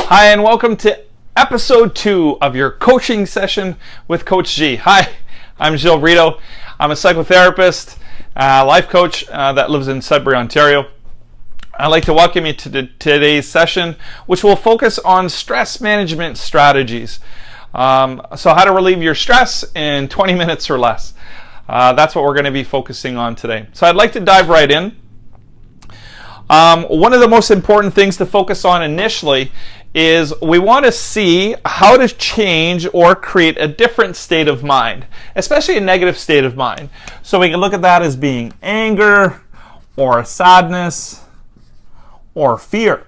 Hi, and welcome to episode 2 of your coaching session with Coach G. Hi, I'm Gilles Brito. I'm a psychotherapist, life coach that lives in Sudbury, Ontario. I'd like to welcome you to today's session, which will focus on stress management strategies. So how to relieve your stress in 20 minutes or less. That's what we're going to be focusing on today. So I'd like to dive right in. One of the most important things to focus on initially is we want to see how to change or create a different state of mind, especially a negative state of mind. So we can look at that as being anger or sadness or fear.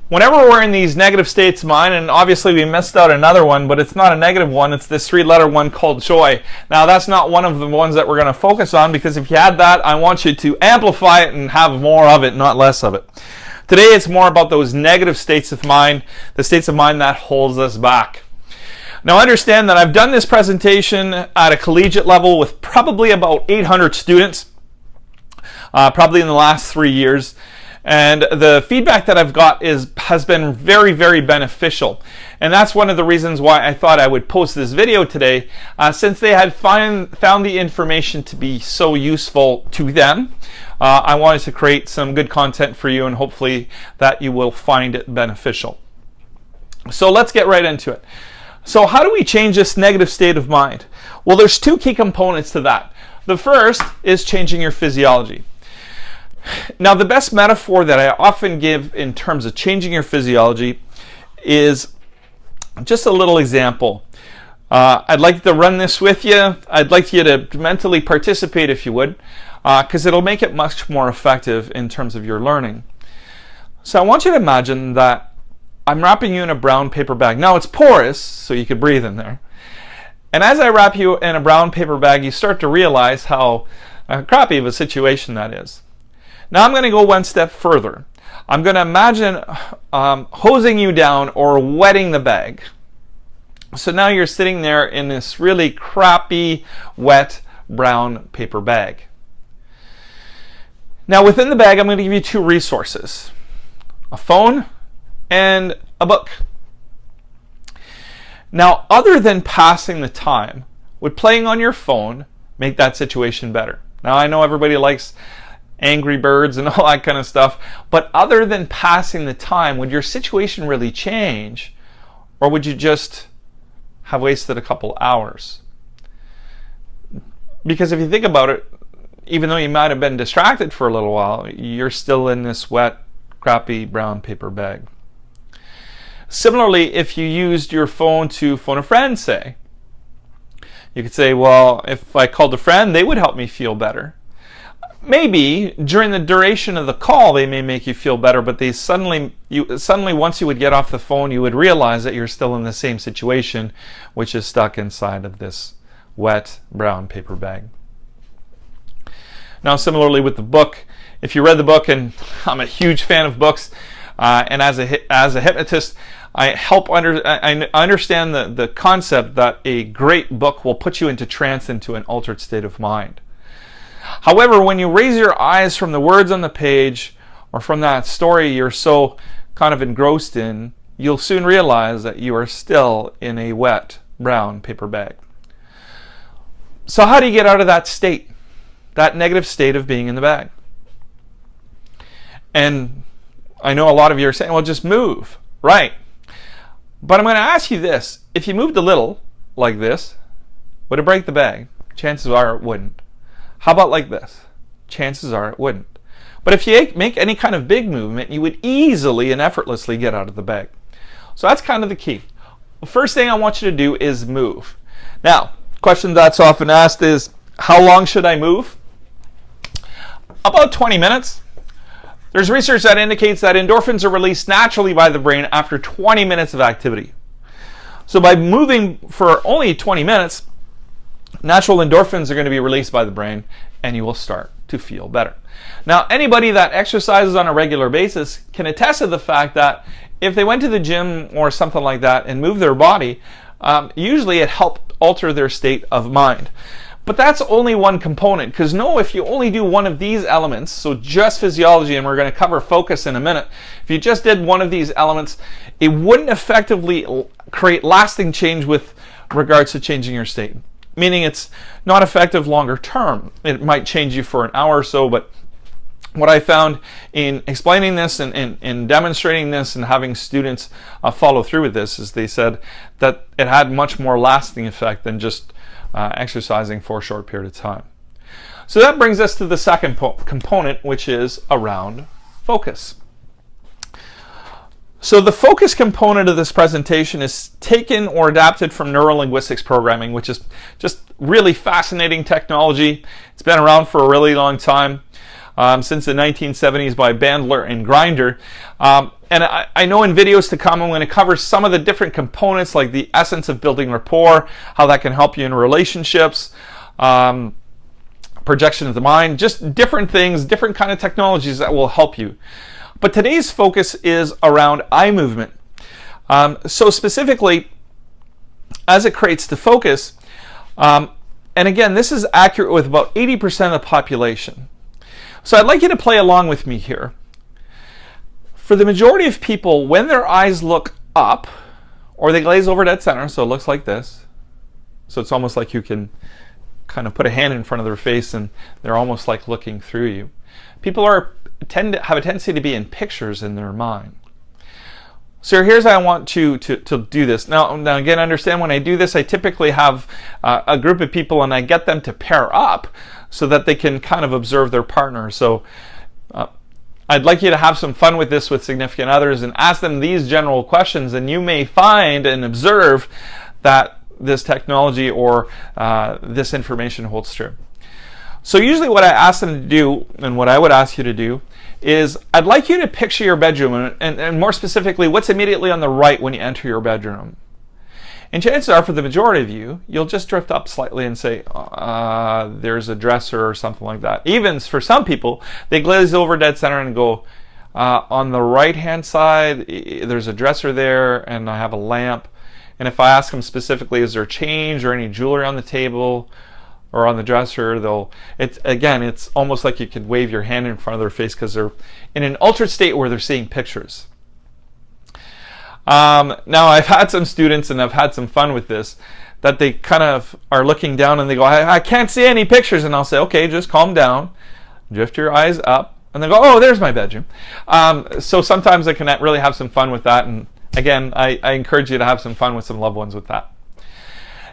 Whenever we're in these negative states of mind, and obviously we missed out another one, but it's not a negative one, it's this 3-letter one called joy. Now that's not one of the ones that we're going to focus on, because if you had that, I want you to amplify it and have more of it, not less of it. Today it's more about those negative states of mind, the states of mind that holds us back. Now understand that I've done this presentation at a collegiate level with probably about 800 students, probably in the last 3 years. And the feedback that I've got has been very, very beneficial. And that's one of the reasons why I thought I would post this video today, since they had found the information to be so useful to them. I wanted to create some good content for you, and hopefully that you will find it beneficial. So let's get right into it. So how do we change this negative state of mind? Well, there's 2 key components to that. The first is changing your physiology. Now, the best metaphor that I often give in terms of changing your physiology is just a little example. I'd like to run this with you. I'd like you to mentally participate, if you would, because it'll make it much more effective in terms of your learning. So I want you to imagine that I'm wrapping you in a brown paper bag. Now, it's porous, so you could breathe in there. And as I wrap you in a brown paper bag, you start to realize how crappy of a situation that is. Now I'm going to go one step further. I'm going to imagine hosing you down or wetting the bag. So now you're sitting there in this really crappy, wet, brown paper bag. Now within the bag, I'm going to give you 2 resources: a phone and a book. Now, other than passing the time, would playing on your phone make that situation better? Now I know everybody likes Angry Birds and all that kind of stuff, but other than passing the time, would your situation really change, or would you just have wasted a couple hours? Because if you think about it, even though you might have been distracted for a little while, you're still in this wet, crappy brown paper bag. Similarly, if you used your phone to phone a friend, say, you could say, well, if I called a friend, they would help me feel better. Maybe during the duration of the call they may make you feel better, but they suddenly once you would get off the phone, you would realize that you're still in the same situation, which is stuck inside of this wet brown paper bag. Now similarly with the book, if you read the book, and I'm a huge fan of books, and as a hypnotist, I understand the concept that a great book will put you into trance, into an altered state of mind. However, when you raise your eyes from the words on the page or from that story you're so kind of engrossed in, you'll soon realize that you are still in a wet brown paper bag. So how do you get out of that state, that negative state of being in the bag? And I know a lot of you are saying, well, just move. Right. But I'm going to ask you this. If you moved a little, like this, would it break the bag? Chances are it wouldn't. How about like this? Chances are it wouldn't. But if you make any kind of big movement, you would easily and effortlessly get out of the bag. So that's kind of the key. The first thing I want you to do is move. Now, question that's often asked is, how long should I move? About 20 minutes. There's research that indicates that endorphins are released naturally by the brain after 20 minutes of activity. So by moving for only 20 minutes, natural endorphins are going to be released by the brain, and you will start to feel better. Now, anybody that exercises on a regular basis can attest to the fact that if they went to the gym or something like that and moved their body, usually it helped alter their state of mind. But that's only one component, because know if you only do one of these elements, so just physiology, and we're going to cover focus in a minute, if you just did one of these elements, it wouldn't effectively create lasting change with regards to changing your state. Meaning it's not effective longer term. It might change you for an hour or so, but what I found in explaining this and demonstrating this and having students follow through with this is they said that it had much more lasting effect than just exercising for a short period of time. So that brings us to the second component, which is around focus. So the focus component of this presentation is taken or adapted from neurolinguistics programming, which is just really fascinating technology. It's been around for a really long time, since the 1970s by Bandler and Grinder. And I know in videos to come I'm going to cover some of the different components, like the essence of building rapport, how that can help you in relationships, projection of the mind, just different things, different kind of technologies that will help you. But today's focus is around eye movement. So specifically, as it creates the focus, and again, this is accurate with about 80% of the population. So I'd like you to play along with me here. For the majority of people, when their eyes look up, or they glaze over dead center, so it looks like this. So it's almost like you can kind of put a hand in front of their face and they're almost like looking through you. People tend to have a tendency to be in pictures in their mind. So here's how I want to do this. Now again, understand when I do this, I typically have a group of people and I get them to pair up so that they can kind of observe their partner. So I'd like you to have some fun with this with significant others and ask them these general questions, and you may find and observe that this technology or this information holds true. So usually what I ask them to do, and what I would ask you to do, is I'd like you to picture your bedroom, and more specifically, what's immediately on the right when you enter your bedroom. And chances are, for the majority of you, you'll just drift up slightly and say, there's a dresser or something like that. Even for some people, they glaze over dead center and go, on the right-hand side, there's a dresser there, and I have a lamp. And if I ask them specifically, is there change or any jewelry on the table or on the dresser, it's almost like you could wave your hand in front of their face because they're in an altered state where they're seeing pictures. Now I've had some students, and I've had some fun with this, that they kind of are looking down and they go, I can't see any pictures. And I'll say, okay, just calm down, drift your eyes up, and they go, oh, there's my bedroom. So sometimes I can really have some fun with that. And again, I encourage you to have some fun with some loved ones with that.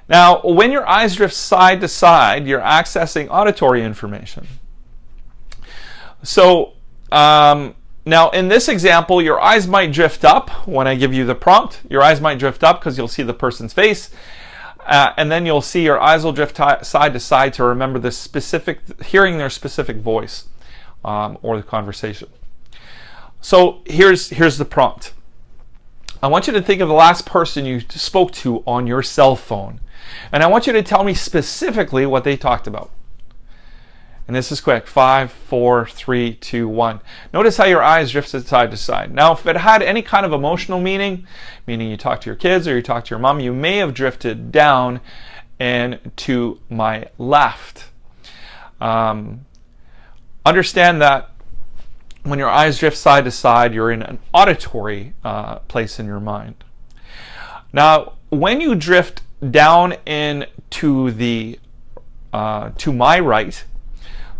Now, when your eyes drift side to side, you're accessing auditory information. So now in this example, your eyes might drift up when I give you the prompt. Your eyes might drift up because you'll see the person's face. And then you'll see your eyes will drift side to side to remember the hearing their specific voice or the conversation. So here's the prompt. I want you to think of the last person you spoke to on your cell phone. And I want you to tell me specifically what they talked about. And this is quick. 5, 4, 3, 2, 1. Notice how your eyes drifted side to side. Now, if it had any kind of emotional meaning you talked to your kids or you talked to your mom, you may have drifted down and to my left. Understand that when your eyes drift side to side, you're in an auditory place in your mind. Now, when you drift down into the to my right,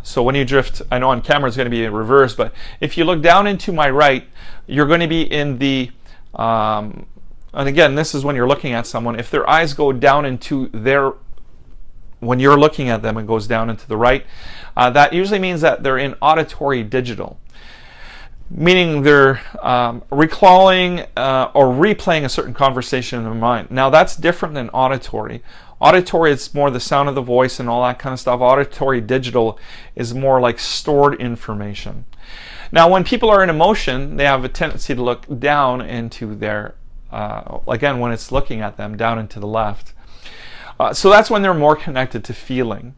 so when you drift, I know on camera it's going to be in reverse, but if you look down into my right, you're going to be in the, and again, this is when you're looking at someone. If their eyes go down into when you're looking at them, it goes down into the right, that usually means that they're in auditory digital. Meaning they're recalling or replaying a certain conversation in their mind. Now that's different than auditory. Auditory is more the sound of the voice and all that kind of stuff. Auditory digital is more like stored information. Now when people are in emotion, they have a tendency to look down into their, again when it's looking at them, down into the left. So that's when they're more connected to feeling.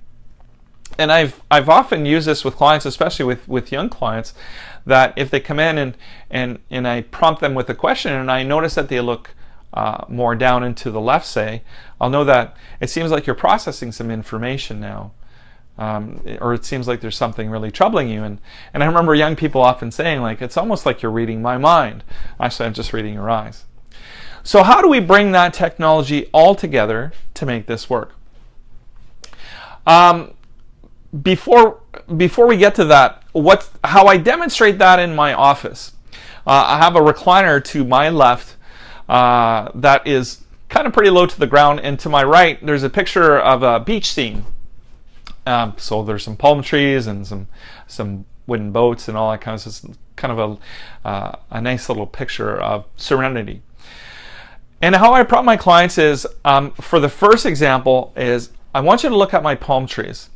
And I've often used this with clients, especially with young clients, that if they come in and I prompt them with a question and I notice that they look more down into the left, say, I'll know that it seems like you're processing some information now. Or it seems like there's something really troubling you. And I remember young people often saying, like, it's almost like you're reading my mind. Actually, I'm just reading your eyes. So how do we bring that technology all together to make this work? Before we get to that, how I demonstrate that in my office. I have a recliner to my left that is kind of pretty low to the ground, and to my right there's a picture of a beach scene. So there's some palm trees and some wooden boats and all that kind of stuff. Kind of a nice little picture of serenity. And how I prompt my clients is, for the first example, is I want you to look at my palm trees.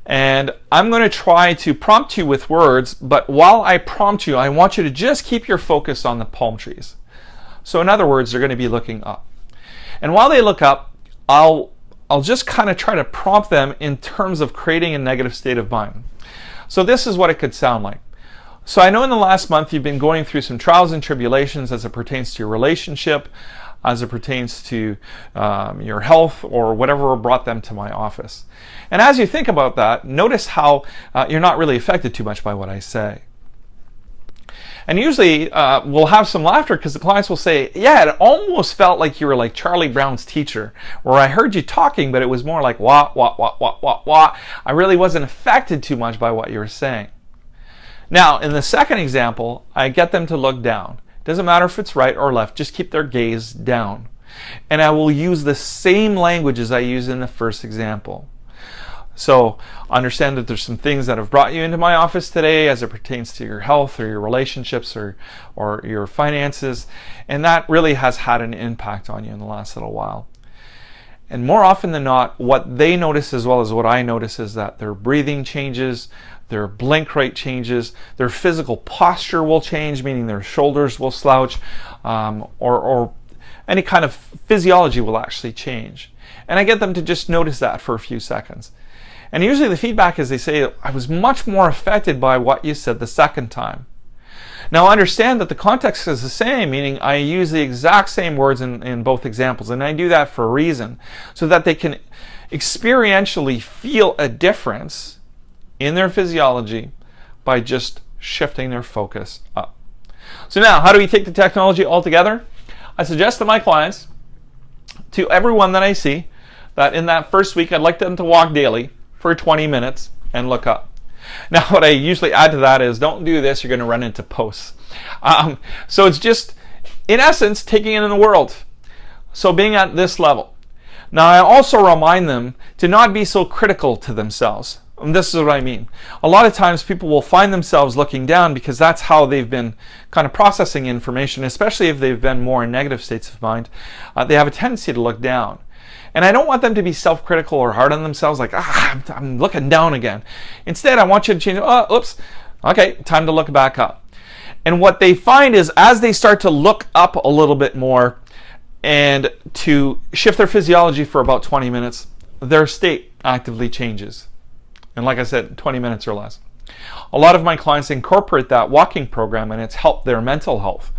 And I'm going to try to prompt you with words, but while I prompt you, I want you to just keep your focus on the palm trees. So in other words, they're going to be looking up. And while they look up, I'll just kind of try to prompt them in terms of creating a negative state of mind. So this is what it could sound like. So I know in the last month you've been going through some trials and tribulations as it pertains to your relationship, as it pertains to your health, or whatever brought them to my office. And as you think about that, notice how you're not really affected too much by what I say. And usually we'll have some laughter because the clients will say, yeah, it almost felt like you were like Charlie Brown's teacher, where I heard you talking, but it was more like wah, wah, wah, wah, wah, wah. I really wasn't affected too much by what you were saying. Now, in the second example, I get them to look down. It doesn't matter if it's right or left, just keep their gaze down. And I will use the same language as I used in the first example. So understand that there's some things that have brought you into my office today as it pertains to your health or your relationships or your finances, and that really has had an impact on you in the last little while. And more often than not, what they notice as well as what I notice is that their breathing changes, their blink rate changes, their physical posture will change, meaning their shoulders will slouch, or any kind of physiology will actually change. And I get them to just notice that for a few seconds. And usually the feedback is they say, I was much more affected by what you said the second time. Now understand that the context is the same, meaning I use the exact same words in both examples, and I do that for a reason, so that they can experientially feel a difference in their physiology by just shifting their focus up. So now, how do we take the technology all together? I suggest to my clients, to everyone that I see, that in that first week I'd like them to walk daily for 20 minutes and look up. Now what I usually add to that is, don't do this, you're going to run into posts. So it's just, in essence, taking it in the world. So being at this level. Now I also remind them to not be so critical to themselves. And this is what I mean. A lot of times people will find themselves looking down because that's how they've been kind of processing information, especially if they've been more in negative states of mind. They have a tendency to look down. And I don't want them to be self-critical or hard on themselves, like, I'm looking down again. Instead, I want you to change, oops, okay, time to look back up. And what they find is, as they start to look up a little bit more and to shift their physiology for about 20 minutes, their state actively changes. And like I said, 20 minutes or less. A lot of my clients incorporate that walking program, and it's helped their mental health.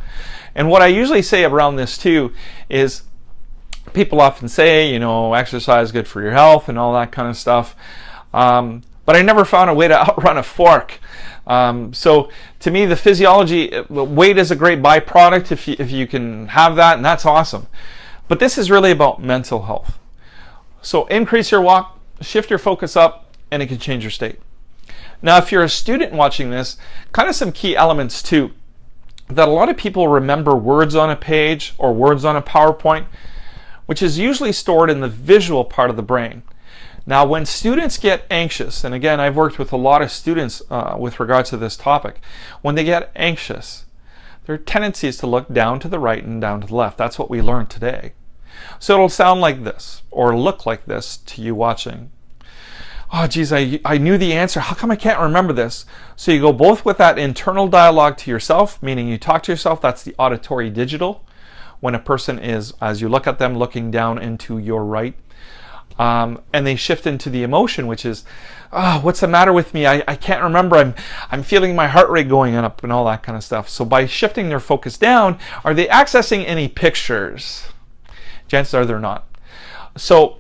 And what I usually say around this too is, people often say, exercise is good for your health and all that kind of stuff. But I never found a way to outrun a fork. So to me, the physiology, weight is a great byproduct if you can have that, and that's awesome. But this is really about mental health. So increase your walk, shift your focus up, and it can change your state. Now, if you're a student watching this, kind of some key elements too, that a lot of people remember words on a page or words on a PowerPoint, which is usually stored in the visual part of the brain. Now, when students get anxious, and again, I've worked with a lot of students with regards to this topic, when they get anxious, their tendency is to look down to the right and down to the left. That's what we learned today. So it'll sound like this, or look like this to you watching. Oh, geez, I knew the answer. How come I can't remember this? So you go both with that internal dialogue to yourself, meaning you talk to yourself, that's the auditory digital, when a person is, as you look at them, looking down into your right. and they shift into the emotion, which is, oh, what's the matter with me? I can't remember. I'm feeling my heart rate going up and all that kind of stuff. So by shifting their focus down, are they accessing any pictures? Chances are they're not. So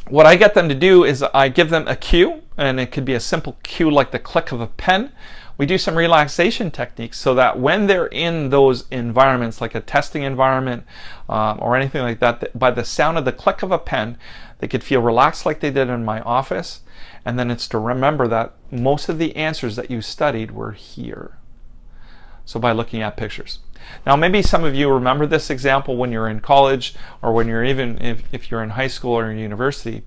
what I get them to do is I give them a cue, and it could be a simple cue like the click of a pen. We do some relaxation techniques so that when they're in those environments, like a testing environment or anything like that, by the sound of the click of a pen, they could feel relaxed like they did in my office. And then it's to remember that most of the answers that you studied were here. So by looking at pictures. Now maybe some of you remember this example when you're in college, or when you're even if you're in high school or university.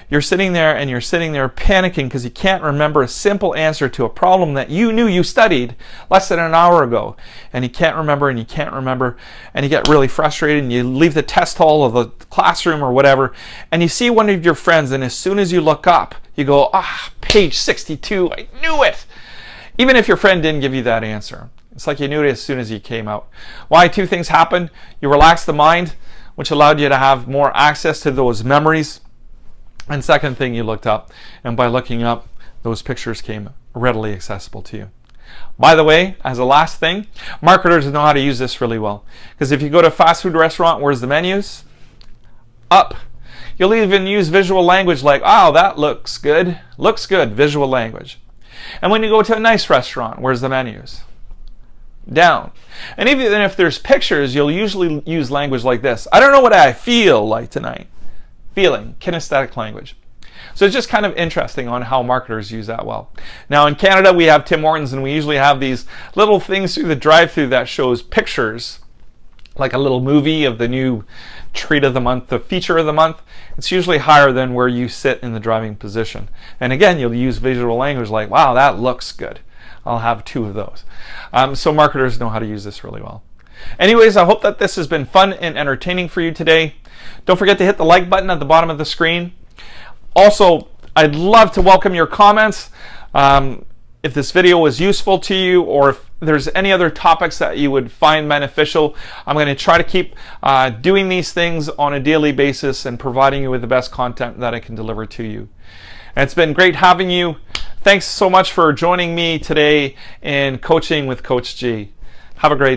You're sitting there and you're sitting there panicking because you can't remember a simple answer to a problem that you knew you studied less than an hour ago. And you can't remember and you can't remember, and you get really frustrated and you leave the test hall or the classroom or whatever, and you see one of your friends, and as soon as you look up, you go, page 62, I knew it. Even if your friend didn't give you that answer. It's like you knew it as soon as you came out. Why? Two things happened. You relaxed the mind, which allowed you to have more access to those memories. And second thing, you looked up, and by looking up, those pictures came readily accessible to you. By the way, as a last thing, marketers know how to use this really well. Because if you go to a fast food restaurant, where's the menus? Up. You'll even use visual language like, oh, that looks good. Looks good, visual language. And when you go to a nice restaurant, where's the menus? Down. And even if there's pictures, you'll usually use language like this. I don't know what I feel like tonight. Feeling, kinesthetic language. So it's just kind of interesting on how marketers use that well. Now in Canada, we have Tim Hortons, and we usually have these little things through the drive-thru that shows pictures, like a little movie of the new treat of the month, the feature of the month. It's usually higher than where you sit in the driving position. And again, you'll use visual language like, wow, that looks good. I'll have 2 of those. So marketers know how to use this really well. Anyways, I hope that this has been fun and entertaining for you today. Don't forget to hit the like button at the bottom of the screen. Also, I'd love to welcome your comments. If this video was useful to you, or if there's any other topics that you would find beneficial, I'm going to try to keep doing these things on a daily basis and providing you with the best content that I can deliver to you. And it's been great having you. Thanks so much for joining me today in Coaching with Coach G. Have a great day.